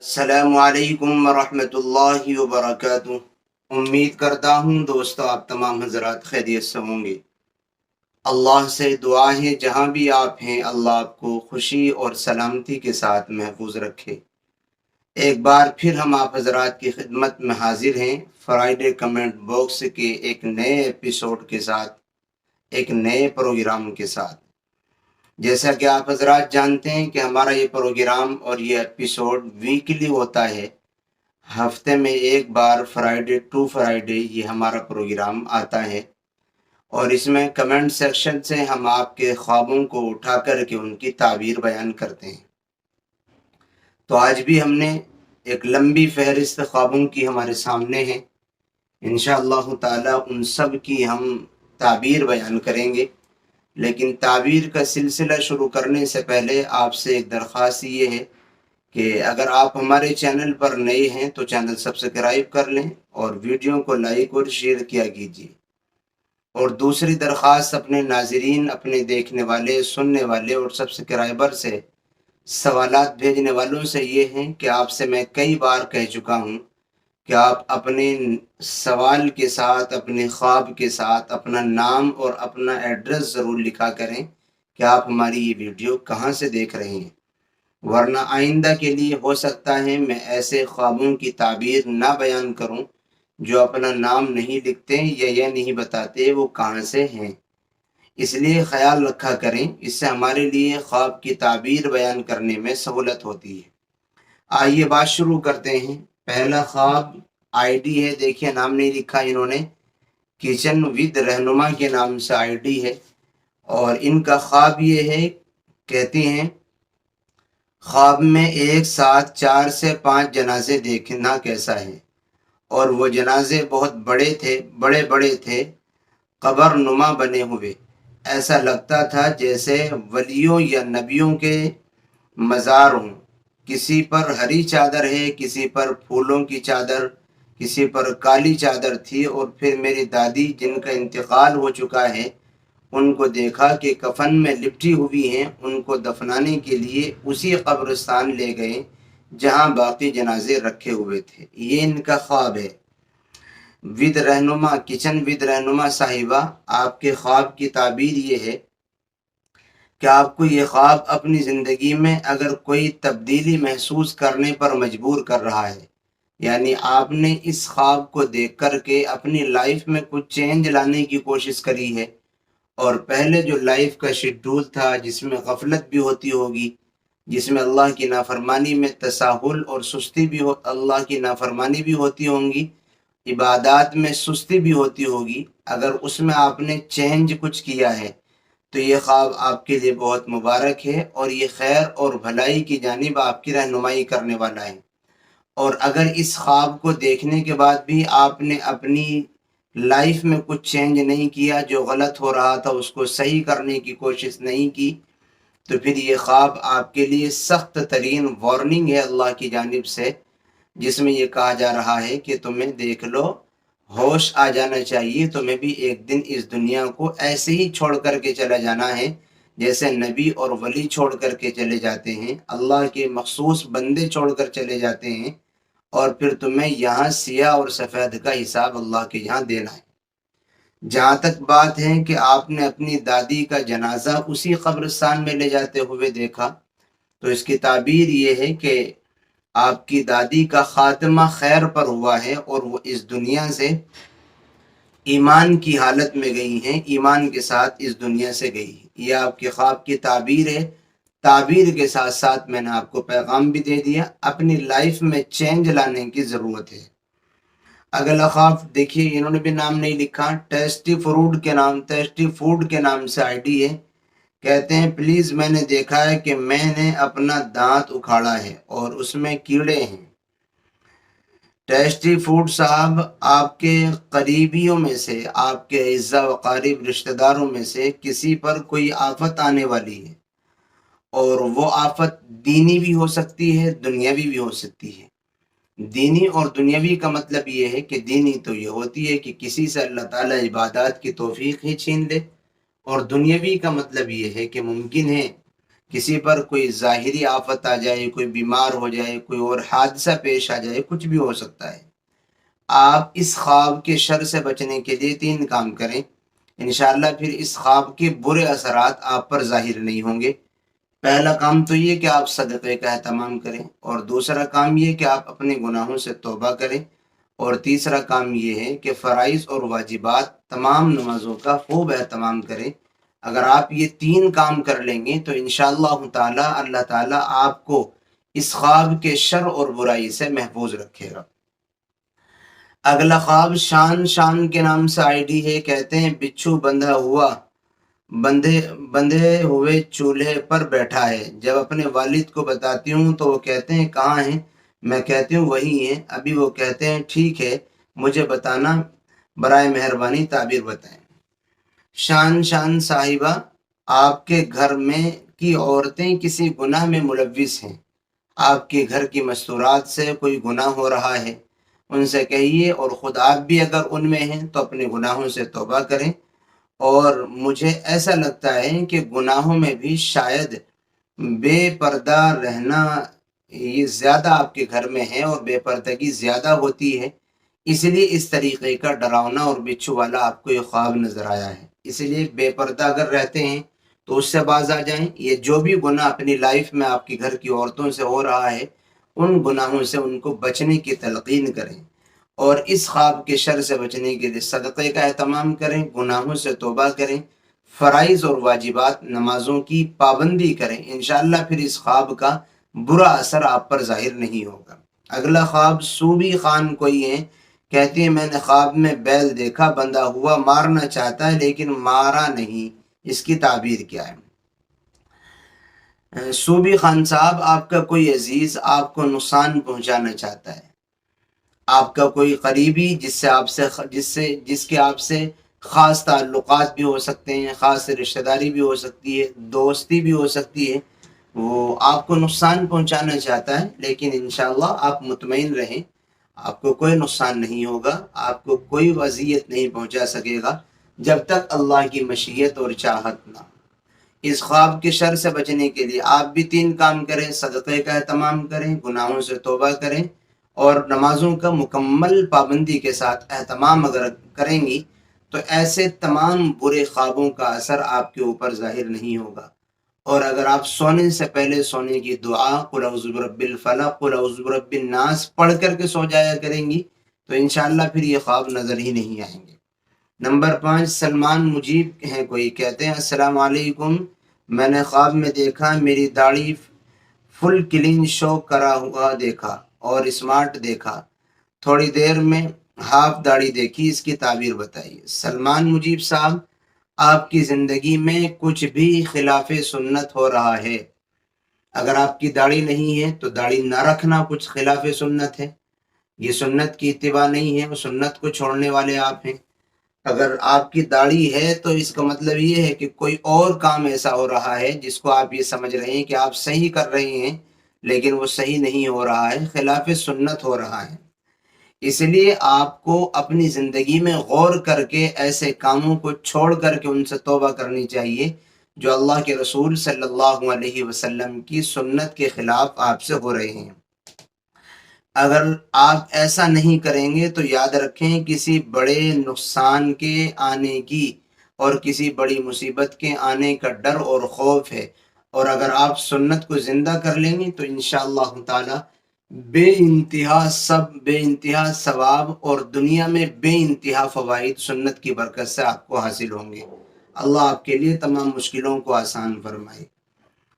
السلام علیکم ورحمۃ اللہ وبرکاتہ۔ امید کرتا ہوں دوستو آپ تمام حضرات خیریت سے ہوں گے۔ اللہ سے دعا ہے جہاں بھی آپ ہیں اللہ آپ کو خوشی اور سلامتی کے ساتھ محفوظ رکھے۔ ایک بار پھر ہم آپ حضرات کی خدمت میں حاضر ہیں فرائیڈے کمنٹ باکس کے ایک نئے ایپیسوڈ کے ساتھ، ایک نئے پروگرام کے ساتھ۔ جیسا کہ آپ حضرات جانتے ہیں کہ ہمارا یہ پروگرام اور یہ ایپیسوڈ ویکلی ہوتا ہے، ہفتے میں ایک بار فرائیڈے ٹو فرائیڈے یہ ہمارا پروگرام آتا ہے، اور اس میں کمنٹ سیکشن سے ہم آپ کے خوابوں کو اٹھا کر کے ان کی تعبیر بیان کرتے ہیں۔ تو آج بھی ہم نے ایک لمبی فہرست خوابوں کی ہمارے سامنے ہے، انشاءاللہ تعالی ان سب کی ہم تعبیر بیان کریں گے۔ لیکن تعبیر کا سلسلہ شروع کرنے سے پہلے آپ سے ایک درخواست یہ ہے کہ اگر آپ ہمارے چینل پر نئے ہیں تو چینل سبسکرائب کر لیں اور ویڈیو کو لائک اور شیئر کیا کیجیے۔ اور دوسری درخواست اپنے ناظرین، اپنے دیکھنے والے، سننے والے اور سبسکرائبر سے سوالات بھیجنے والوں سے یہ ہیں کہ آپ سے میں کئی بار کہہ چکا ہوں کہ آپ اپنے سوال کے ساتھ، اپنے خواب کے ساتھ اپنا نام اور اپنا ایڈریس ضرور لکھا کریں کہ آپ ہماری یہ ویڈیو کہاں سے دیکھ رہے ہیں، ورنہ آئندہ کے لیے ہو سکتا ہے میں ایسے خوابوں کی تعبیر نہ بیان کروں جو اپنا نام نہیں لکھتے یا یہ نہیں بتاتے وہ کہاں سے ہیں۔ اس لیے خیال رکھا کریں، اس سے ہمارے لیے خواب کی تعبیر بیان کرنے میں سہولت ہوتی ہے۔ آئیے بات شروع کرتے ہیں۔ پہلا خواب آئی ڈی ہے، دیکھیے نام نہیں لکھا انہوں نے، کچن ود رہنما کے نام سے آئی ڈی ہے، اور ان کا خواب یہ ہے، کہتے ہیں خواب میں ایک ساتھ 4 سے 5 جنازے دیکھنا کیسا ہے، اور وہ جنازے بہت بڑے تھے، بڑے بڑے تھے، قبر نما بنے ہوئے۔ ایسا لگتا تھا جیسے ولیوں یا نبیوں کے مزار ہوں۔ کسی پر ہری چادر ہے، کسی پر پھولوں کی چادر، کسی پر کالی چادر تھی، اور پھر میری دادی جن کا انتقال ہو چکا ہے ان کو دیکھا کہ کفن میں لپٹی ہوئی ہیں، ان کو دفنانے کے لیے اسی قبرستان لے گئے جہاں باقی جنازے رکھے ہوئے تھے۔ یہ ان کا خواب ہے۔ ود رہنما، کچن ود رہنما صاحبہ، آپ کے خواب کی تعبیر یہ ہے کہ آپ کو یہ خواب اپنی زندگی میں اگر کوئی تبدیلی محسوس کرنے پر مجبور کر رہا ہے، یعنی آپ نے اس خواب کو دیکھ کر کے اپنی لائف میں کچھ چینج لانے کی کوشش کری ہے، اور پہلے جو لائف کا شیڈول تھا جس میں غفلت بھی ہوتی ہوگی، جس میں اللہ کی نافرمانی میں تساہل اور سستی بھی اللہ کی نافرمانی بھی ہوتی ہوں گی، عبادات میں سستی بھی ہوتی ہوگی، اگر اس میں آپ نے چینج کچھ کیا ہے تو یہ خواب آپ کے لیے بہت مبارک ہے، اور یہ خیر اور بھلائی کی جانب آپ کی رہنمائی کرنے والا ہے۔ اور اگر اس خواب کو دیکھنے کے بعد بھی آپ نے اپنی لائف میں کچھ چینج نہیں کیا، جو غلط ہو رہا تھا اس کو صحیح کرنے کی کوشش نہیں کی، تو پھر یہ خواب آپ کے لیے سخت ترین وارننگ ہے اللہ کی جانب سے، جس میں یہ کہا جا رہا ہے کہ تمہیں دیکھ لو، ہوش آ جانا چاہیے، تمہیں بھی ایک دن اس دنیا کو ایسے ہی چھوڑ کر کے چلا جانا ہے جیسے نبی اور ولی چھوڑ کر کے چلے جاتے ہیں، اللہ کے مخصوص بندے چھوڑ کر چلے جاتے ہیں، اور پھر تمہیں یہاں سیاہ اور سفید کا حساب اللہ کے یہاں دینا ہے۔ جہاں تک بات ہے کہ آپ نے اپنی دادی کا جنازہ اسی قبرستان میں لے جاتے ہوئے دیکھا، تو اس کی تعبیر یہ ہے کہ آپ کی دادی کا خاتمہ خیر پر ہوا ہے، اور وہ اس دنیا سے ایمان کی حالت میں گئی ہیں، ایمان کے ساتھ اس دنیا سے گئی۔ یہ آپ کے خواب کی تعبیر ہے۔ تعبیر کے ساتھ ساتھ میں نے آپ کو پیغام بھی دے دیا، اپنی لائف میں چینج لانے کی ضرورت ہے۔ اگلا خواب دیکھیے، انہوں نے بھی نام نہیں لکھا، ٹیسٹی فوڈ کے نام سے آئی ڈی ہے، کہتے ہیں پلیز میں نے دیکھا ہے کہ میں نے اپنا دانت اکھاڑا ہے اور اس میں کیڑے ہیں۔ ٹیسٹی فوڈ صاحب، آپ کے قریبیوں میں سے، آپ کے اعزا و قارب رشتہ داروں میں سے کسی پر کوئی آفت آنے والی ہے، اور وہ آفت دینی بھی ہو سکتی ہے، دنیاوی بھی ہو سکتی ہے۔ دینی اور دنیاوی کا مطلب یہ ہے کہ دینی تو یہ ہوتی ہے کہ کسی سے اللہ تعالیٰ عبادات کی توفیق ہی چھین لے، اور دنیاوی کا مطلب یہ ہے کہ ممکن ہے کسی پر کوئی ظاہری آفت آ جائے، کوئی بیمار ہو جائے، کوئی اور حادثہ پیش آ جائے، کچھ بھی ہو سکتا ہے، آپ اس خواب کے شر سے بچنے کے لیے 3 کام کریں، انشاءاللہ پھر اس خواب کے برے اثرات آپ پر ظاہر نہیں ہوں گے۔ پہلا کام تو یہ کہ آپ صدقے کا اہتمام کریں، اور دوسرا کام یہ کہ آپ اپنے گناہوں سے توبہ کریں، اور تیسرا کام یہ ہے کہ فرائض اور واجبات تمام نمازوں کا خوب اہتمام کریں۔ اگر آپ یہ 3 کام کر لیں گے تو انشاءاللہ تعالی اللہ تعالیٰ آپ کو اس خواب کے شر اور برائی سے محفوظ رکھے گا۔ اگلا خواب شان کے نام سے آئی ڈی ہے، کہتے ہیں بچھو بندھے ہوئے چولہے پر بیٹھا ہے، جب اپنے والد کو بتاتی ہوں تو وہ کہتے ہیں کہاں ہیں، میں کہتی ہوں وہی ہیں، ابھی وہ کہتے ہیں ٹھیک ہے، مجھے بتانا، برائے مہربانی تعبیر بتائیں۔ شان صاحبہ، آپ کے گھر میں کی عورتیں کسی گناہ میں ملوث ہیں، آپ کے گھر کی مستورات سے کوئی گناہ ہو رہا ہے، ان سے کہیے، اور خود آپ بھی اگر ان میں ہیں تو اپنے گناہوں سے توبہ کریں۔ اور مجھے ایسا لگتا ہے کہ گناہوں میں بھی شاید بے پردہ رہنا یہ زیادہ آپ کے گھر میں ہے، اور بے پردگی زیادہ ہوتی ہے، اس لیے اس طریقے کا ڈراؤنا اور بچھو والا آپ کو یہ خواب نظر آیا ہے۔ اس لیے بے پردہ اگر رہتے ہیں تو اس سے باز آ جائیں، یہ جو بھی گناہ اپنی لائف میں آپ کے گھر کی عورتوں سے ہو رہا ہے، ان گناہوں سے ان کو بچنے کی تلقین کریں، اور اس خواب کے شر سے بچنے کے لیے صدقے کا اہتمام کریں، گناہوں سے توبہ کریں، فرائض اور واجبات نمازوں کی پابندی کریں، انشاءاللہ پھر اس خواب کا برا اثر آپ پر ظاہر نہیں ہوگا۔ اگلا خواب صوبی خان کوئی ہے، کہتی ہے میں نے خواب میں بیل دیکھا، بندھا ہوا، مارنا چاہتا ہے لیکن مارا نہیں، اس کی تعبیر کیا ہے؟ صوبی خان صاحب، آپ کا کوئی عزیز آپ کو نقصان پہنچانا چاہتا ہے، آپ کا کوئی قریبی جس کے آپ سے خاص تعلقات بھی ہو سکتے ہیں، خاص رشتہ داری بھی ہو سکتی ہے، دوستی بھی ہو سکتی ہے، وہ آپ کو نقصان پہنچانا چاہتا ہے، لیکن انشاءاللہ آپ مطمئن رہیں، آپ کو کوئی نقصان نہیں ہوگا، آپ کو کوئی اذیت نہیں پہنچا سکے گا جب تک اللہ کی مشیت اور چاہت نہ۔ اس خواب کے شر سے بچنے کے لیے آپ بھی 3 کام کریں، صدقے کا اہتمام کریں، گناہوں سے توبہ کریں، اور نمازوں کا مکمل پابندی کے ساتھ اہتمام اگر کریں گی تو ایسے تمام برے خوابوں کا اثر آپ کے اوپر ظاہر نہیں ہوگا۔ اور اگر آپ سونے سے پہلے سونے کی دعا قل اعوذ برب الفلق، قل اعوذ برب الناس پڑھ کر کے سو جایا کریں گی تو انشاءاللہ پھر یہ خواب نظر ہی نہیں آئیں گے۔ نمبر 5 سلمان مجیب ہیں کوئی، کہتے ہیں السلام علیکم، میں نے خواب میں دیکھا میری داڑھی فل کلین شو کرا ہوا دیکھا اور اسمارٹ دیکھا، تھوڑی دیر میں ہاف داڑھی دیکھی، اس کی تعبیر بتائیے۔ سلمان مجیب صاحب، آپ کی زندگی میں کچھ بھی خلاف سنت ہو رہا ہے، اگر آپ کی داڑھی نہیں ہے تو داڑھی نہ رکھنا کچھ خلاف سنت ہے، یہ سنت کی اتباع نہیں ہے، وہ سنت کو چھوڑنے والے آپ ہیں۔ اگر آپ کی داڑھی ہے تو اس کا مطلب یہ ہے کہ کوئی اور کام ایسا ہو رہا ہے جس کو آپ یہ سمجھ رہے ہیں کہ آپ صحیح کر رہے ہیں، لیکن وہ صحیح نہیں ہو رہا ہے، خلاف سنت ہو رہا ہے۔ اس لیے آپ کو اپنی زندگی میں غور کر کے ایسے کاموں کو چھوڑ کر کے ان سے توبہ کرنی چاہیے جو اللہ کے رسول صلی اللہ علیہ وسلم کی سنت کے خلاف آپ سے ہو رہے ہیں۔ اگر آپ ایسا نہیں کریں گے تو یاد رکھیں کسی بڑے نقصان کے آنے کی اور کسی بڑی مصیبت کے آنے کا ڈر اور خوف ہے، اور اگر آپ سنت کو زندہ کر لیں گے تو انشاءاللہ تعالی بے انتہا ثواب اور دنیا میں بے انتہا فوائد سنت کی برکت سے آپ کو حاصل ہوں گے۔ اللہ آپ کے لیے تمام مشکلوں کو آسان فرمائے۔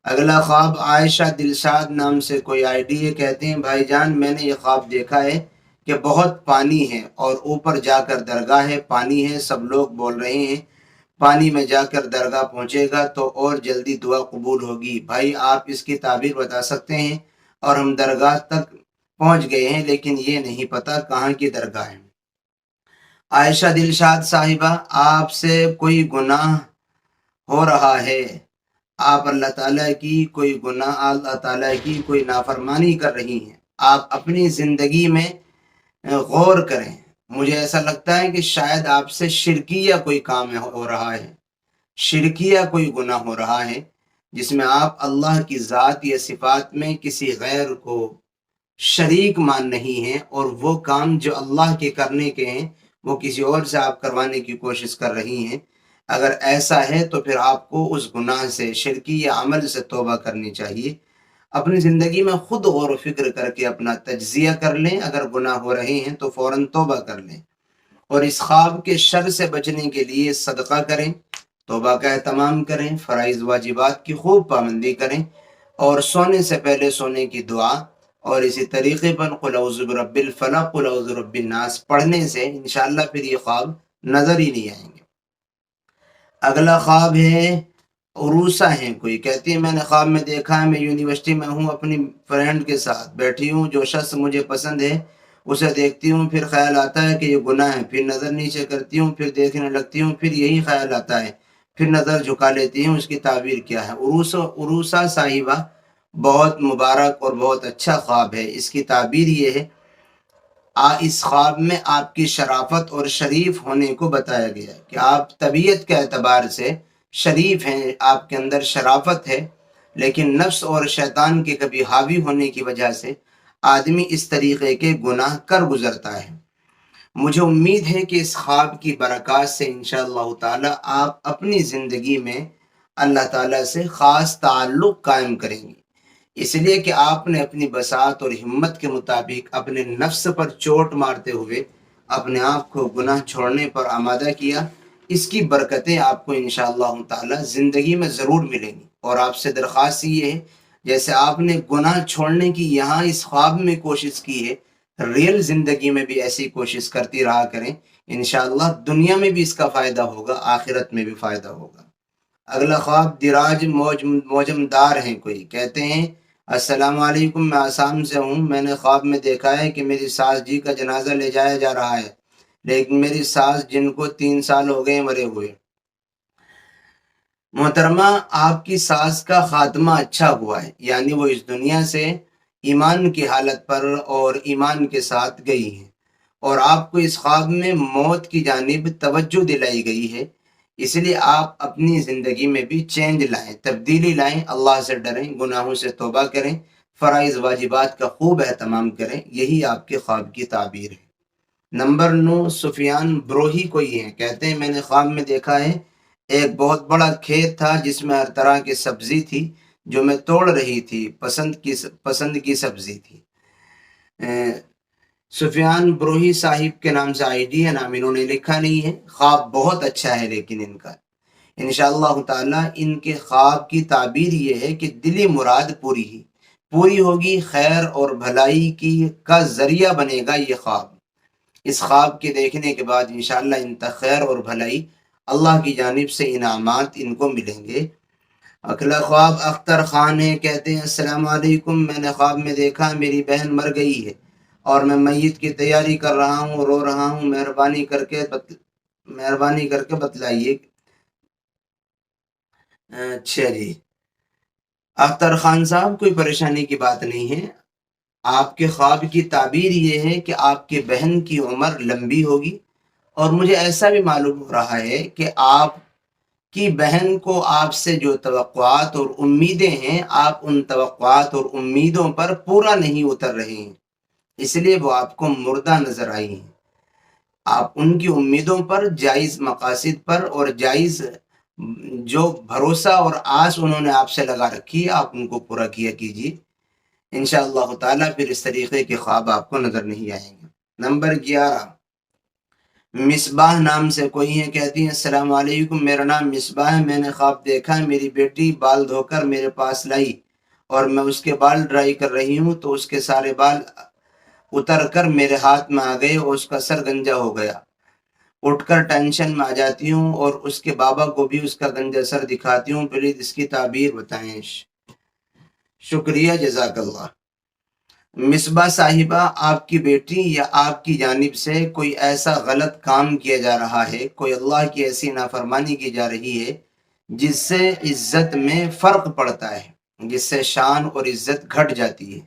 اگلا خواب عائشہ دلشاد نام سے کوئی آئی ڈی ہے، کہتے ہیں بھائی جان میں نے یہ خواب دیکھا ہے کہ بہت پانی ہے اور اوپر جا کر درگاہ ہے، پانی ہے، سب لوگ بول رہے ہیں پانی میں جا کر درگاہ پہنچے گا تو اور جلدی دعا قبول ہوگی، بھائی آپ اس کی تعبیر بتا سکتے ہیں؟ اور ہم درگاہ تک پہنچ گئے ہیں لیکن یہ نہیں پتا کہاں کی درگاہ ہے۔ عائشہ دلشاد صاحبہ، آپ سے کوئی گناہ ہو رہا ہے، آپ اللہ تعالیٰ کی کوئی گناہ، اللہ تعالیٰ کی کوئی نافرمانی کر رہی ہیں، آپ اپنی زندگی میں غور کریں، مجھے ایسا لگتا ہے کہ شاید آپ سے شرکیہ کوئی کام ہو رہا ہے، شرکیہ کوئی گناہ ہو رہا ہے، جس میں آپ اللہ کی ذات یا صفات میں کسی غیر کو شریک مان نہیں ہیں، اور وہ کام جو اللہ کے کرنے کے ہیں وہ کسی اور سے آپ کروانے کی کوشش کر رہی ہیں، اگر ایسا ہے تو پھر آپ کو اس گناہ سے، شرکی یا عمل سے توبہ کرنی چاہیے۔ اپنی زندگی میں خود غور و فکر کر کے اپنا تجزیہ کر لیں، اگر گناہ ہو رہے ہیں تو فوراً توبہ کر لیں، اور اس خواب کے شر سے بچنے کے لیے صدقہ کریں، توبہ کا اہتمام کریں، فرائض واجبات کی خوب پابندی کریں، اور سونے سے پہلے سونے کی دعا، اور اسی طریقے پر قل اعوذ برب الفلق قل اعوذ برب الناس پڑھنے سے انشاءاللہ پھر یہ خواب نظر ہی نہیں آئیں گے۔ اگلا خواب ہے عروسہ ہیں، کوئی کہتی ہے میں نے خواب میں دیکھا ہے میں یونیورسٹی میں ہوں، اپنی فرینڈ کے ساتھ بیٹھی ہوں، جو شخص مجھے پسند ہے اسے دیکھتی ہوں، پھر خیال آتا ہے کہ یہ گناہ ہے، پھر نظر نیچے کرتی ہوں، پھر دیکھنے لگتی ہوں، پھر یہی خیال آتا ہے، پھر نظر جھکا لیتی ہوں، اس کی تعبیر کیا ہے؟ عروسہ صاحبہ، بہت مبارک اور بہت اچھا خواب ہے۔ اس کی تعبیر یہ ہے، اس خواب میں آپ کی شرافت اور شریف ہونے کو بتایا گیا ہے کہ آپ طبیعت کے اعتبار سے شریف ہیں، آپ کے اندر شرافت ہے، لیکن نفس اور شیطان کے کبھی حاوی ہونے کی وجہ سے آدمی اس طریقے کے گناہ کر گزرتا ہے۔ مجھے امید ہے کہ اس خواب کی برکات سے انشاءاللہ تعالی آپ اپنی زندگی میں اللہ تعالیٰ سے خاص تعلق قائم کریں گے، اس لیے کہ آپ نے اپنی بساط اور ہمت کے مطابق اپنے نفس پر چوٹ مارتے ہوئے اپنے آپ کو گناہ چھوڑنے پر آمادہ کیا۔ اس کی برکتیں آپ کو انشاءاللہ تعالی زندگی میں ضرور ملیں گی، اور آپ سے درخواست یہ ہے جیسے آپ نے گناہ چھوڑنے کی یہاں اس خواب میں کوشش کی ہے، ریل زندگی میں بھی ایسی کوشش کرتی رہا کریں، انشاءاللہ دنیا میں بھی اس کا فائدہ ہوگا، آخرت میں بھی فائدہ ہوگا۔ اگلا خواب دراج موجمدار ہیں، کوئی کہتے ہیں السلام علیکم، میں آسام سے ہوں، میں نے خواب میں دیکھا ہے کہ میری ساس جی کا جنازہ لے جایا جا رہا ہے، لیکن میری ساس جن کو 3 سال ہو گئے مرے ہوئے۔ محترمہ، آپ کی ساس کا خاتمہ اچھا ہوا ہے، یعنی وہ اس دنیا سے ایمان کی حالت پر اور ایمان کے ساتھ گئی ہیں، اور آپ کو اس خواب میں موت کی جانب توجہ دلائی گئی ہے، اس لیے آپ اپنی زندگی میں بھی چینج لائیں، تبدیلی لائیں، اللہ سے ڈریں، گناہوں سے توبہ کریں، فرائض واجبات کا خوب اہتمام کریں، یہی آپ کے خواب کی تعبیر ہے۔ نمبر 9، سفیان بروہی کوئی ہیں، کہتے ہیں میں نے خواب میں دیکھا ہے ایک بہت بڑا کھیت تھا جس میں ہر طرح کی سبزی تھی جو میں توڑ رہی تھی، پسند کی سبزی تھی۔ سفیان بروہی صاحب کے نام سے آئی ڈی ہے، نام انہوں نے لکھا نہیں ہے۔ خواب بہت اچھا ہے، لیکن ان کا انشاءاللہ تعالی ان کے خواب کی تعبیر یہ ہے کہ دلی مراد پوری ہوگی، خیر اور بھلائی کا ذریعہ بنے گا یہ خواب۔ اس خواب کے دیکھنے کے بعد انشاءاللہ ان تک خیر اور بھلائی اللہ کی جانب سے انعامات ان کو ملیں گے۔ اگلا خواب اختر خان ہے، کہتے ہیں السلام علیکم، میں نے خواب میں دیکھا میری بہن مر گئی ہے اور میں میت کی تیاری کر رہا ہوں، رو رہا ہوں، مہربانی کر کے بتلائیے۔ اچھا جی، اختر خان صاحب، کوئی پریشانی کی بات نہیں ہے، آپ کے خواب کی تعبیر یہ ہے کہ آپ کے بہن کی عمر لمبی ہوگی، اور مجھے ایسا بھی معلوم ہو رہا ہے کہ آپ کی بہن کو آپ سے جو توقعات اور امیدیں ہیں، آپ ان توقعات اور امیدوں پر پورا نہیں اتر رہے ہیں، اس لیے وہ آپ کو مردہ نظر آئی ہیں۔ آپ ان کی امیدوں پر، جائز مقاصد پر، اور جائز جو بھروسہ اور آس انہوں نے آپ سے لگا رکھی ہے، آپ ان کو پورا کیا کیجیے، انشاءاللہ تعالیٰ پھر اس طریقے کے خواب آپ کو نظر نہیں آئیں گے۔ نمبر 11، مصباح نام سے کوئی ہے، کہتی ہیں السلام علیکم، میرا نام مصباح ہے، میں نے خواب دیکھا ہے میری بیٹی بال دھو کر میرے پاس لائی اور میں اس کے بال ڈرائی کر رہی ہوں تو اس کے سارے بال اتر کر میرے ہاتھ میں آ گئے اور اس کا سر گنجا ہو گیا۔ اٹھ کر ٹینشن میں آ جاتی ہوں اور اس کے بابا کو بھی اس کا گنجا سر دکھاتی ہوں، پلیز اس کی تعبیر بتائیں۔ شکریہ، جزاک اللہ۔ مصباح صاحبہ، آپ کی بیٹی یا آپ کی جانب سے کوئی ایسا غلط کام کیا جا رہا ہے، کوئی اللہ کی ایسی نافرمانی کی جا رہی ہے جس سے عزت میں فرق پڑتا ہے، جس سے شان اور عزت گھٹ جاتی ہے،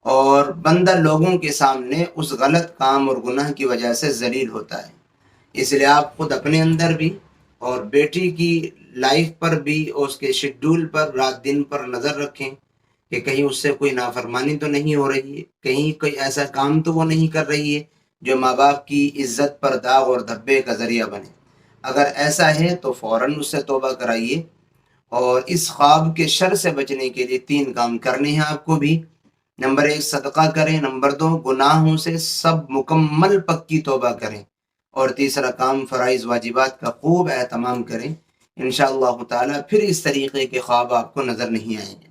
اور بندہ لوگوں کے سامنے اس غلط کام اور گناہ کی وجہ سے ذلیل ہوتا ہے۔ اس لیے آپ خود اپنے اندر بھی اور بیٹی کی لائف پر بھی اور اس کے شیڈول پر رات دن پر نظر رکھیں کہ کہیں اس سے کوئی نافرمانی تو نہیں ہو رہی ہے، کہیں کوئی ایسا کام تو وہ نہیں کر رہی ہے جو ماں باپ کی عزت پر داغ اور دھبے کا ذریعہ بنے۔ اگر ایسا ہے تو فوراً اس سے توبہ کرائیے۔ اور اس خواب کے شر سے بچنے کے لیے 3 کام کرنے ہیں آپ کو بھی۔ نمبر 1 صدقہ کریں، نمبر 2 گناہوں سے سب مکمل پکی توبہ کریں، اور تیسرا کام فرائض واجبات کا خوب اہتمام کریں۔ انشاءاللہ تعالی پھر اس طریقے کے خواب آپ کو نظر نہیں آئیں گے۔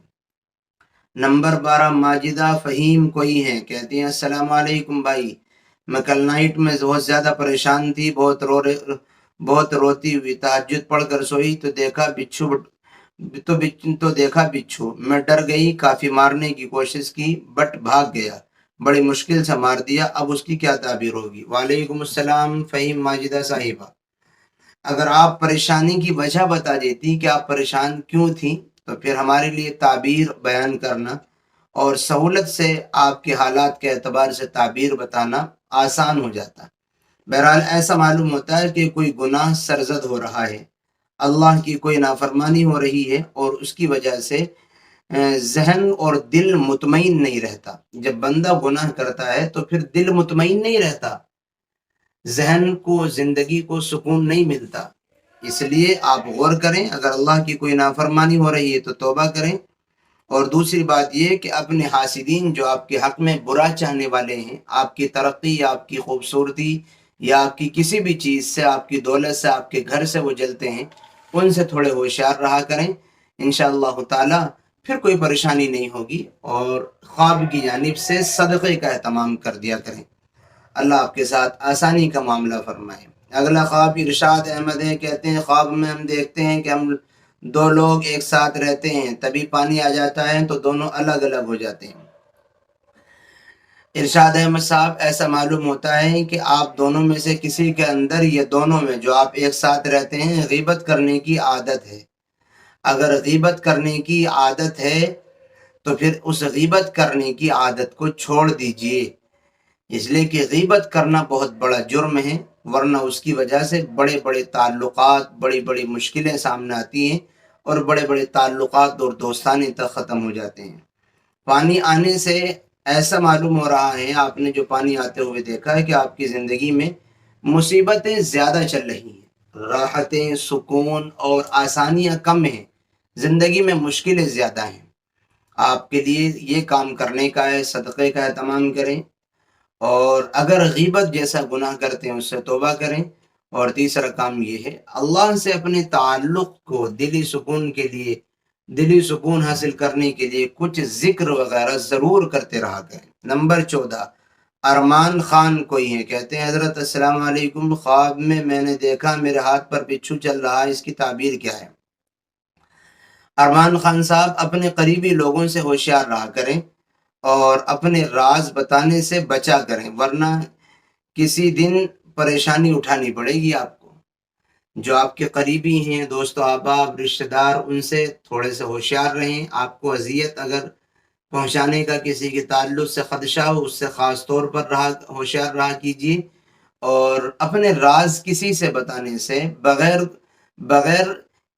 نمبر 12 ماجدہ فہیم کوئی ہیں، کہتے ہیں السلام علیکم بھائی، میں کل نائٹ میں بہت زیادہ پریشان تھی، بہت روتی ہوئی، تہجد پڑھ کر سوئی تو دیکھا بچھو، میں ڈر گئی، کافی مارنے کی کوشش کی بٹ بھاگ گیا، بڑی مشکل سے مار دیا، اب اس کی کیا تعبیر ہوگی؟ وعلیکم السلام فہیم ماجدہ صاحبہ، اگر آپ پریشانی کی وجہ بتا دیتی کہ آپ پریشان کیوں تھیں تو پھر ہمارے لیے تعبیر بیان کرنا اور سہولت سے آپ کے حالات کے اعتبار سے تعبیر بتانا آسان ہو جاتا۔ بہرحال ایسا معلوم ہوتا ہے کہ کوئی گناہ سرزد ہو رہا ہے، اللہ کی کوئی نافرمانی ہو رہی ہے، اور اس کی وجہ سے ذہن اور دل مطمئن نہیں رہتا۔ جب بندہ گناہ کرتا ہے تو پھر دل مطمئن نہیں رہتا، ذہن کو زندگی کو سکون نہیں ملتا۔ اس لیے آپ غور کریں، اگر اللہ کی کوئی نافرمانی ہو رہی ہے تو توبہ کریں۔ اور دوسری بات یہ کہ اپنے حاسدین جو آپ کے حق میں برا چاہنے والے ہیں، آپ کی ترقی یا آپ کی خوبصورتی یا آپ کی کسی بھی چیز سے، آپ کی دولت سے، آپ کے گھر سے وہ جلتے ہیں، ان سے تھوڑے ہوشیار رہا کریں۔ انشاءاللہ تعالی پھر کوئی پریشانی نہیں ہوگی، اور خواب کی جانب سے صدقے کا اہتمام کر دیا کریں۔ اللہ آپ کے ساتھ آسانی کا معاملہ فرمائے۔ اگلا خواب ارشاد احمد ہے، کہتے ہیں خواب میں ہم دیکھتے ہیں کہ ہم 2 لوگ ایک ساتھ رہتے ہیں، تبھی پانی آ جاتا ہے تو دونوں الگ الگ ہو جاتے ہیں۔ ارشاد احمد صاحب، ایسا معلوم ہوتا ہے کہ آپ دونوں میں سے کسی کے اندر یا دونوں میں جو آپ ایک ساتھ رہتے ہیں غیبت کرنے کی عادت ہے۔ اگر غیبت کرنے کی عادت ہے تو پھر اس غیبت کرنے کی عادت کو چھوڑ دیجئے، اس لیے کہ غیبت کرنا بہت بڑا جرم ہے، ورنہ اس کی وجہ سے بڑے بڑے تعلقات، بڑی بڑی مشکلیں سامنے آتی ہیں، اور بڑے بڑے تعلقات اور دوستانے تک ختم ہو جاتے ہیں۔ پانی آنے سے ایسا معلوم ہو رہا ہے، آپ نے جو پانی آتے ہوئے دیکھا ہے، کہ آپ کی زندگی میں مصیبتیں زیادہ چل رہی ہیں، راحتیں، سکون اور آسانیاں کم ہیں، زندگی میں مشکلیں زیادہ ہیں۔ آپ کے لیے یہ کام کرنے کا ہے، صدقے کا اہتمام کریں، اور اگر غیبت جیسا گناہ کرتے ہیں اس سے توبہ کریں۔ اور تیسرا کام یہ ہے، اللہ سے اپنے تعلق کو دلی سکون کے لیے، دلی سکون حاصل کرنے کے لیے کچھ ذکر وغیرہ ضرور کرتے رہا کریں۔ نمبر 14 ارمان خان کوئی ہیں، کہتے ہیں حضرت السلام علیکم، خواب میں نے دیکھا میرے ہاتھ پر بچھو چل رہا ہے، اس کی تعبیر کیا ہے؟ ارمان خان صاحب، اپنے قریبی لوگوں سے ہوشیار رہا کریں اور اپنے راز بتانے سے بچا کریں، ورنہ کسی دن پریشانی اٹھانی پڑے گی آپ کو۔ جو آپ کے قریبی ہیں، دوست و احباب، رشتہ دار، ان سے تھوڑے سے ہوشیار رہیں۔ آپ کو اذیت اگر پہنچانے کا کسی کے تعلق سے خدشہ ہو، اس سے خاص طور پر ہوشیار رہا کیجیے، اور اپنے راز کسی سے بتانے سے بغیر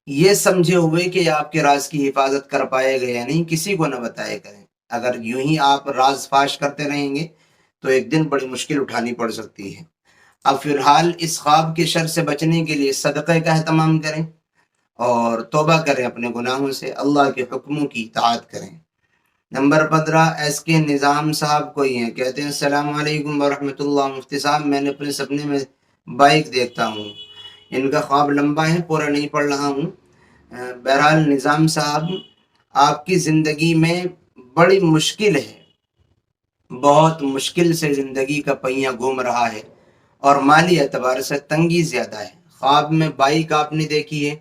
یہ سمجھے ہوئے کہ آپ کے راز کی حفاظت کر پائے گا یا نہیں، کسی کو نہ بتائے کریں۔ اگر یوں ہی آپ راز فاش کرتے رہیں گے تو ایک دن بڑی مشکل اٹھانی پڑ سکتی ہے۔ اب فی الحال اس خواب کے شر سے بچنے کے لیے صدقے کا اہتمام کریں اور توبہ کریں اپنے گناہوں سے، اللہ کے حکموں کی اطاعت کریں۔ نمبر 15 ایس کے نظام صاحب کوئی ہیں، کہتے ہیں السلام علیکم ورحمۃ اللہ، مفتی صاحب میں نے اپنے سپنے میں بائک دیکھتا ہوں، ان کا خواب لمبا ہے، پورا نہیں پڑھ رہا ہوں۔ بہرحال نظام صاحب، آپ کی زندگی میں بڑی مشکل ہے، بہت مشکل سے زندگی کا پہیہ گھوم رہا ہے، اور مالی اعتبار سے تنگی زیادہ ہے۔ خواب میں بائک آپ نے دیکھی ہے،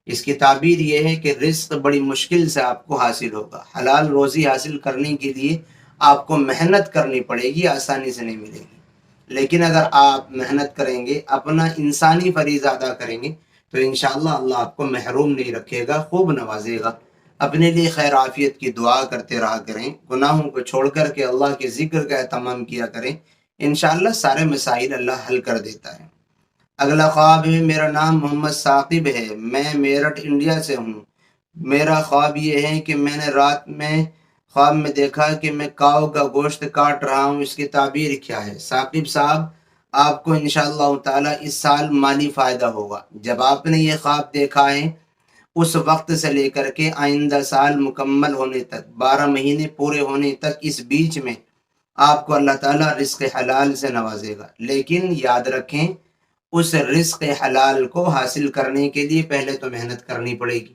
اس کی تعبیر یہ ہے کہ رزق بڑی مشکل سے آپ کو حاصل ہوگا، حلال روزی حاصل کرنے کے لیے آپ کو محنت کرنی پڑے گی، آسانی سے نہیں ملے گی، لیکن اگر آپ محنت کریں گے، اپنا انسانی فریضہ ادا کریں گے تو انشاءاللہ اللہ آپ کو محروم نہیں رکھے گا، خوب نوازے گا۔ اپنے لیے خیر عافیت کی دعا کرتے رہا کریں، گناہوں کو چھوڑ کر کے اللہ کے ذکر کا اہتمام کیا کریں، انشاءاللہ سارے مسائل اللہ حل کر دیتا ہے۔ اگلا خواب ہے میرا نام محمد ثاقب ہے، میں میرٹھ انڈیا سے ہوں، میرا خواب یہ ہے کہ میں نے رات میں خواب میں دیکھا کہ میں کاؤ کا گوشت کاٹ رہا ہوں، اس کی تعبیر کیا ہے؟ ثاقب صاحب، آپ کو انشاءاللہ تعالی اس سال مالی فائدہ ہوگا۔ جب آپ نے یہ خواب دیکھا ہے اس وقت سے لے کر کے آئندہ سال مکمل ہونے تک، 12 مہینے پورے ہونے تک، اس بیچ میں آپ کو اللہ تعالیٰ رزق حلال سے نوازے گا۔ لیکن یاد رکھیں، اس رزق حلال کو حاصل کرنے کے لیے پہلے تو محنت کرنی پڑے گی،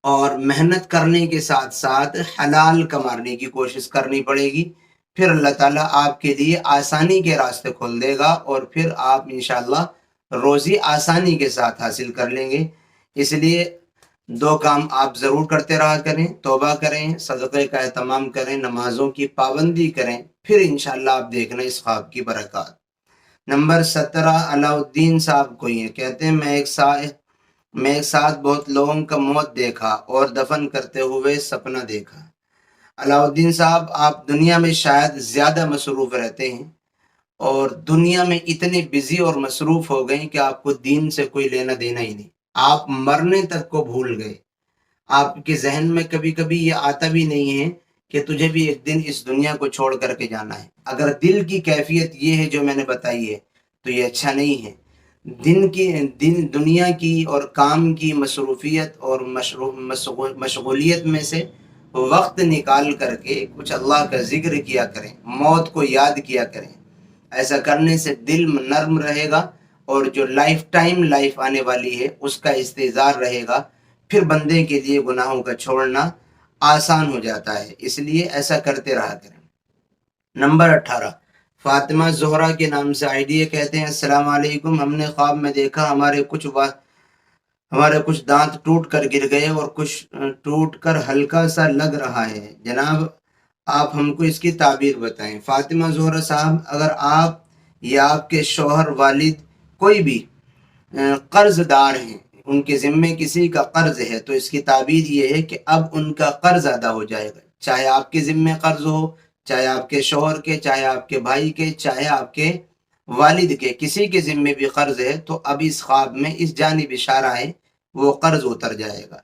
اور محنت کرنے کے ساتھ ساتھ حلال کمانے کی کوشش کرنی پڑے گی۔ پھر اللہ تعالیٰ آپ کے لیے آسانی کے راستے کھول دے گا، اور پھر آپ انشاءاللہ روزی آسانی کے ساتھ حاصل کر لیں گے۔ اس لیے دو کام آپ ضرور کرتے رہا کریں، توبہ کریں، صدقے کا اہتمام کریں، نمازوں کی پابندی کریں، پھر انشاءاللہ آپ دیکھنا اس خواب کی برکات۔ نمبر 17 علاؤالدین صاحب کو یہ کہتے ہیں میں ایک ساتھ بہت لوگوں کا موت دیکھا اور دفن کرتے ہوئے سپنا دیکھا۔ علاؤالدین صاحب، آپ دنیا میں شاید زیادہ مصروف رہتے ہیں، اور دنیا میں اتنے بزی اور مصروف ہو گئے کہ آپ کو دین سے کوئی لینا دینا ہی نہیں، آپ مرنے تک کو بھول گئے۔ آپ کے ذہن میں کبھی کبھی یہ آتا بھی نہیں ہے کہ تجھے بھی ایک دن اس دنیا کو چھوڑ کر کے جانا ہے۔ اگر دل کی کیفیت یہ ہے جو میں نے بتائی ہے تو یہ اچھا نہیں ہے۔ دنیا کی اور کام کی مصروفیت اور مشغولیت میں سے وقت نکال کر کے کچھ اللہ کا ذکر کیا کریں، موت کو یاد کیا کریں۔ ایسا کرنے سے دل نرم رہے گا، اور جو لائف ٹائم لائف آنے والی ہے اس کا استحضار رہے گا، پھر بندے کے لیے گناہوں کا چھوڑنا آسان ہو جاتا ہے۔ اس لیے ایسا کرتے رہا کریں۔ نمبر 18 فاطمہ زہرا کے نام سے آئیڈیا کہتے ہیں السلام علیکم، ہم نے خواب میں دیکھا ہمارے کچھ دانت ٹوٹ کر گر گئے اور کچھ ٹوٹ کر ہلکا سا لگ رہا ہے، جناب آپ ہم کو اس کی تعبیر بتائیں۔ فاطمہ زہرا صاحب، اگر آپ یا آپ کے شوہر، والد، کوئی بھی قرض دار ہیں، ان کے ذمے کسی کا قرض ہے، تو اس کی تعبیر یہ ہے کہ اب ان کا قرض ادا ہو جائے گا، چاہے آپ کے ذمے قرض ہو، چاہے آپ کے شوہر کے، چاہے آپ کے بھائی کے، چاہے آپ کے والد کے، کسی کے ذمے بھی قرض ہے تو اب اس خواب میں اس جانب اشارہ ہے، وہ قرض اتر جائے گا۔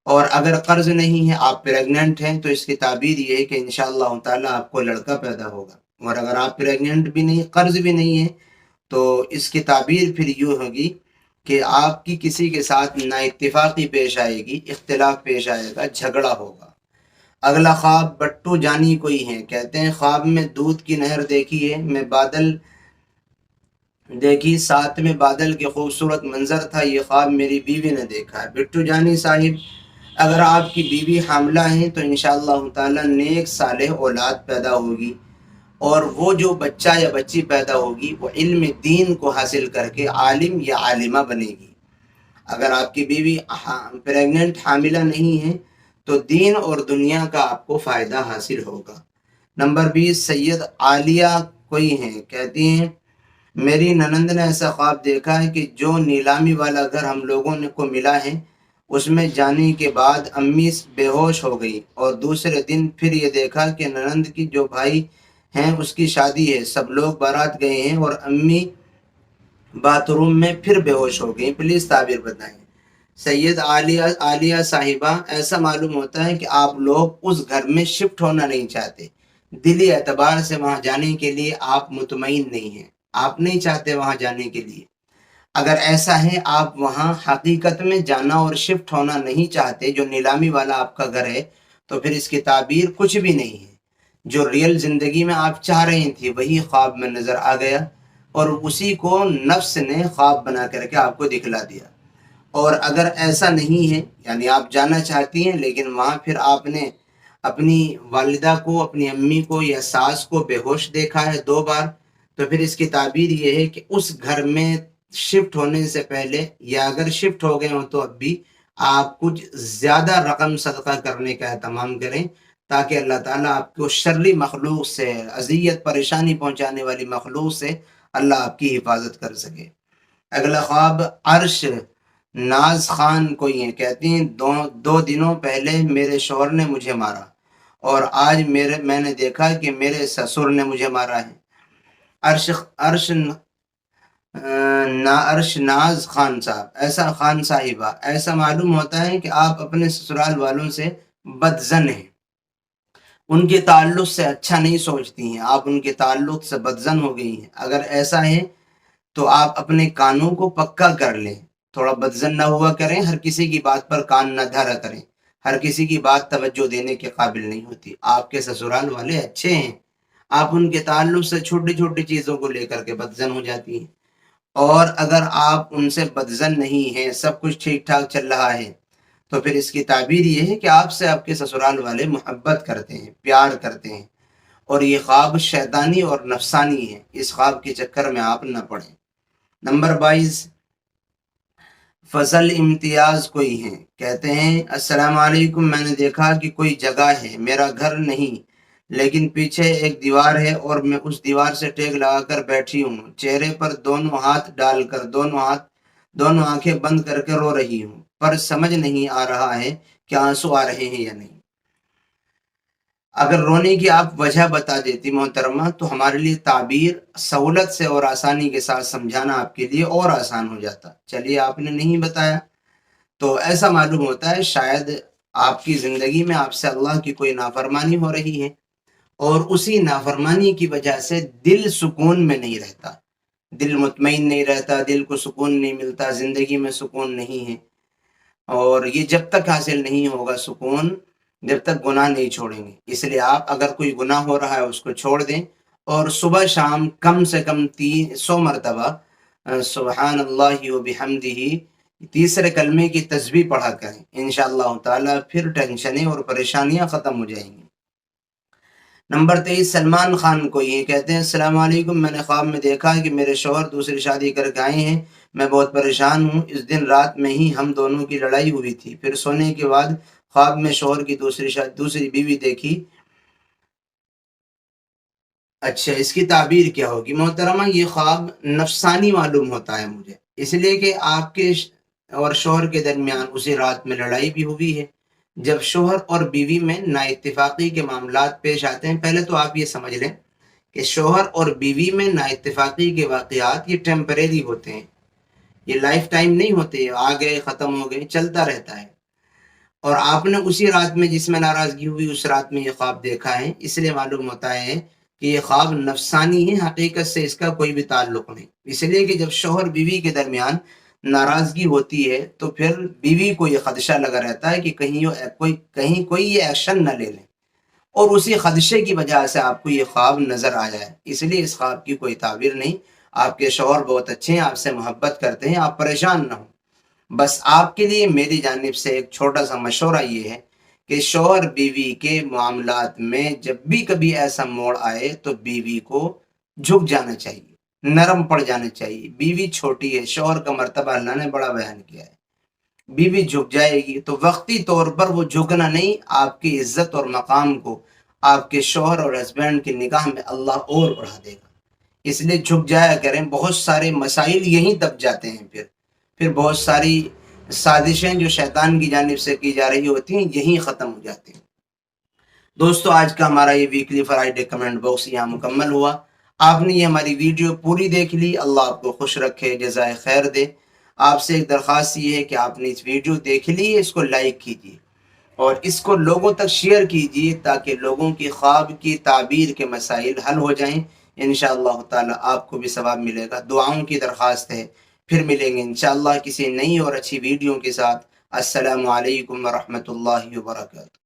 اور اگر قرض نہیں ہے، آپ پریگننٹ ہیں، تو اس کی تعبیر یہ ہے کہ انشاءاللہ تعالیٰ آپ کو لڑکا پیدا ہوگا۔ اور اگر آپ پریگننٹ بھی نہیں، قرض بھی نہیں ہے، تو اس کی تعبیر پھر یوں ہوگی کہ آپ کی کسی کے ساتھ نا اتفاقی پیش آئے گی، اختلاف پیش آئے گا، جھگڑا ہوگا۔ اگلا خواب بٹو جانی کوئی ہے، کہتے ہیں خواب میں دودھ کی نہر دیکھی ہے، میں بادل دیکھی، ساتھ میں بادل کے خوبصورت منظر تھا، یہ خواب میری بیوی نے دیکھا ہے۔ بٹو جانی صاحب، اگر آپ کی بیوی حاملہ ہیں تو انشاءاللہ تعالی نیک صالح اولاد پیدا ہوگی، اور وہ جو بچہ یا بچی پیدا ہوگی وہ علم دین کو حاصل کر کے عالم یا عالمہ بنے گی۔ اگر آپ کی بیوی پریگننٹ حاملہ نہیں ہے تو دین اور دنیا کا آپ کو فائدہ حاصل ہوگا۔ نمبر 20 سید عالیہ کوئی ہیں، کہتی ہیں میری ننند نے ایسا خواب دیکھا ہے کہ جو نیلامی والا گھر ہم لوگوں کو ملا ہے اس میں جانے کے بعد امی بے ہوش ہو گئی، اور دوسرے دن پھر یہ دیکھا کہ ننند کی جو بھائی ہیں اس کی شادی ہے، سب لوگ بارات گئے ہیں اور امی باتھ روم میں پھر بے ہوش ہو گئی، پلیز تعبیر بتائیں۔ سید عالیہ صاحبہ، ایسا معلوم ہوتا ہے کہ آپ لوگ اس گھر میں شفٹ ہونا نہیں چاہتے، دلی اعتبار سے وہاں جانے کے لیے آپ مطمئن نہیں ہیں، آپ نہیں چاہتے وہاں جانے کے لیے۔ اگر ایسا ہے، آپ وہاں حقیقت میں جانا اور شفٹ ہونا نہیں چاہتے، جو نیلامی والا آپ کا گھر ہے، تو پھر اس کی تعبیر کچھ بھی نہیں ہے۔ جو ریئل زندگی میں آپ چاہ رہی تھی وہی خواب میں نظر آ گیا، اور اسی کو نفس نے خواب بنا کر کے آپ کو دکھلا دیا۔ اور اگر ایسا نہیں ہے، یعنی آپ جانا چاہتی ہیں لیکن وہاں پھر آپ نے اپنی والدہ کو، اپنی امی کو یا ساس کو بے ہوش دیکھا ہے 2 بار، تو پھر اس کی تعبیر یہ ہے کہ اس گھر میں شفٹ ہونے سے پہلے، یا اگر شفٹ ہو گئے ہوں تو اب بھی آپ کچھ زیادہ رقم صدقہ کرنے کا اہتمام کریں، تاکہ اللہ تعالیٰ آپ کو شرری مخلوق سے، اذیت پریشانی پہنچانے والی مخلوق سے اللہ آپ کی حفاظت کر سکے۔ اگلا خواب عرش ناز خان کوئی ہیں، کہتی ہیں 2 دنوں پہلے میرے شوہر نے مجھے مارا، اور آج میں نے دیکھا کہ میرے سسر نے مجھے مارا ہے۔ عرش ناعرش ناز خان صاحب، ایسا خان صاحبہ، ایسا معلوم ہوتا ہے کہ آپ اپنے سسرال والوں سے بدزن ہیں، ان کے تعلق سے اچھا نہیں سوچتی ہیں، آپ ان کے تعلق سے بدزن ہو گئی ہیں۔ اگر ایسا ہے تو آپ اپنے کانوں کو پکا کر لیں، تھوڑا بدزن نہ ہوا کریں، ہر کسی کی بات پر کان نہ دھرا کریں، ہر کسی کی بات توجہ دینے کے قابل نہیں ہوتی۔ آپ کے سسرال والے اچھے ہیں، آپ ان کے تعلق سے چھوٹی چھوٹی چیزوں کو لے کر کے بدزن ہو جاتی ہیں، اور اگر آپ ان سے بدزن نہیں ہیں، سب کچھ ٹھیک ٹھاک چل رہا ہے، تو پھر اس کی تعبیر یہ ہے کہ آپ سے آپ کے سسرال والے محبت کرتے ہیں، پیار کرتے ہیں، اور یہ خواب شیطانی اور نفسانی ہے، اس خواب کے چکر میں آپ نہ پڑیں۔ نمبر 22، فضل امتیاز کوئی ہیں، کہتے ہیں السلام علیکم، میں نے دیکھا کہ کوئی جگہ ہے، میرا گھر نہیں، لیکن پیچھے ایک دیوار ہے اور میں اس دیوار سے ٹیک لگا کر بیٹھی ہوں، چہرے پر دونوں ہاتھ ڈال کر دونوں آنکھیں بند کر کے رو رہی ہوں، پر سمجھ نہیں آ رہا ہے کہ آنسو آ رہے ہیں یا نہیں۔ اگر رونے کی آپ وجہ بتا دیتی محترمہ تو ہمارے لیے تعبیر سہولت سے اور آسانی کے ساتھ سمجھانا آپ کے لیے اور آسان ہو جاتا۔ چلیے آپ نے نہیں بتایا تو ایسا معلوم ہوتا ہے شاید آپ کی زندگی میں آپ سے اللہ کی کوئی نافرمانی ہو رہی ہے، اور اسی نافرمانی کی وجہ سے دل سکون میں نہیں رہتا، دل مطمئن نہیں رہتا، دل کو سکون نہیں ملتا، زندگی میں سکون نہیں ہے، اور یہ جب تک حاصل نہیں ہوگا سکون جب تک گناہ نہیں چھوڑیں گے۔ اس لیے آپ اگر کوئی گناہ ہو رہا ہے اس کو چھوڑ دیں، اور صبح شام کم سے کم 100 مرتبہ سبحان اللہ و بحمدہ تیسرے کلمے کی تسبیح پڑھا کریں، انشاءاللہ تعالی پھر ٹینشنیں اور پریشانیاں ختم ہو جائیں گی۔ نمبر 23، سلمان خان کو یہ کہتے ہیں السلام علیکم، میں نے خواب میں دیکھا کہ میرے شوہر دوسری شادی کر کے آئے ہیں، میں بہت پریشان ہوں، اس دن رات میں ہی ہم دونوں کی لڑائی ہوئی تھی، پھر سونے کے بعد خواب میں شوہر کی دوسری بیوی دیکھی۔ اچھا، اس کی تعبیر کیا ہوگی محترمہ؟ یہ خواب نفسانی معلوم ہوتا ہے مجھے، اس لیے کہ آپ کے اور شوہر کے درمیان اسی رات میں لڑائی بھی ہوئی ہے۔ جب شوہر اور بیوی میں نا اتفاقی کے معاملات پیش آتے ہیں، پہلے تو آپ یہ سمجھ لیں کہ شوہر اور بیوی میں نا اتفاقی کے واقعات یہ ٹیمپریری ہوتے ہیں، یہ لائف ٹائم نہیں ہوتے، آ گئے ختم ہو گئے، چلتا رہتا ہے، اور آپ نے اسی رات میں جس میں ناراضگی ہوئی اس رات میں یہ خواب دیکھا ہے، اس لیے معلوم ہوتا ہے کہ یہ خواب نفسانی ہے، حقیقت سے اس کا کوئی بھی تعلق نہیں، اس لیے کہ جب شوہر بیوی کے درمیان ناراضگی ہوتی ہے تو پھر بیوی کو یہ خدشہ لگا رہتا ہے کہ کہیں کوئی یہ ایکشن نہ لے لیں، اور اسی خدشے کی وجہ سے آپ کو یہ خواب نظر آیا ہے، اس لیے اس خواب کی کوئی تعبیر نہیں۔ آپ کے شوہر بہت اچھے ہیں، آپ سے محبت کرتے ہیں، آپ پریشان نہ ہوں۔ بس آپ کے لیے میری جانب سے ایک چھوٹا سا مشورہ یہ ہے کہ شوہر بیوی کے معاملات میں جب بھی کبھی ایسا موڑ آئے تو بیوی کو جھک جانا چاہیے، نرم پڑ جانا چاہیے۔ بیوی چھوٹی ہے، شوہر کا مرتبہ اللہ نے بڑا بیان کیا ہے، بیوی جھک جائے گی تو وقتی طور پر وہ جھکنا نہیں، آپ کی عزت اور مقام کو آپ کے شوہر اور ہسبینڈ کی نگاہ میں اللہ اور بڑھا دے گا، اس لیے جھک جایا کریں۔ بہت سارے مسائل یہیں دب جاتے ہیں، پھر بہت ساری سازشیں جو شیطان کی جانب سے کی جا رہی ہوتی ہیں یہیں ختم ہو جاتی ہیں۔ دوستو، آج کا ہمارا یہ ویکلی فرائیڈے کمنٹ باکس یہاں مکمل ہوا۔ آپ نے یہ ہماری ویڈیو پوری دیکھ لی، اللہ آپ کو خوش رکھے، جزائے خیر دے۔ آپ سے ایک درخواست یہ ہے کہ آپ نے اس ویڈیو دیکھ لی، اس کو لائک کیجیے اور اس کو لوگوں تک شیئر کیجیے تاکہ لوگوں کی خواب کی تعبیر کے مسائل حل ہو جائیں۔ انشاءاللہ تعالی آپ کو بھی ثواب ملے گا۔ دعاؤں کی درخواست ہے، پھر ملیں گے انشاءاللہ کسی نئی اور اچھی ویڈیو کے ساتھ۔ السلام علیکم ورحمۃ اللہ وبرکاتہ۔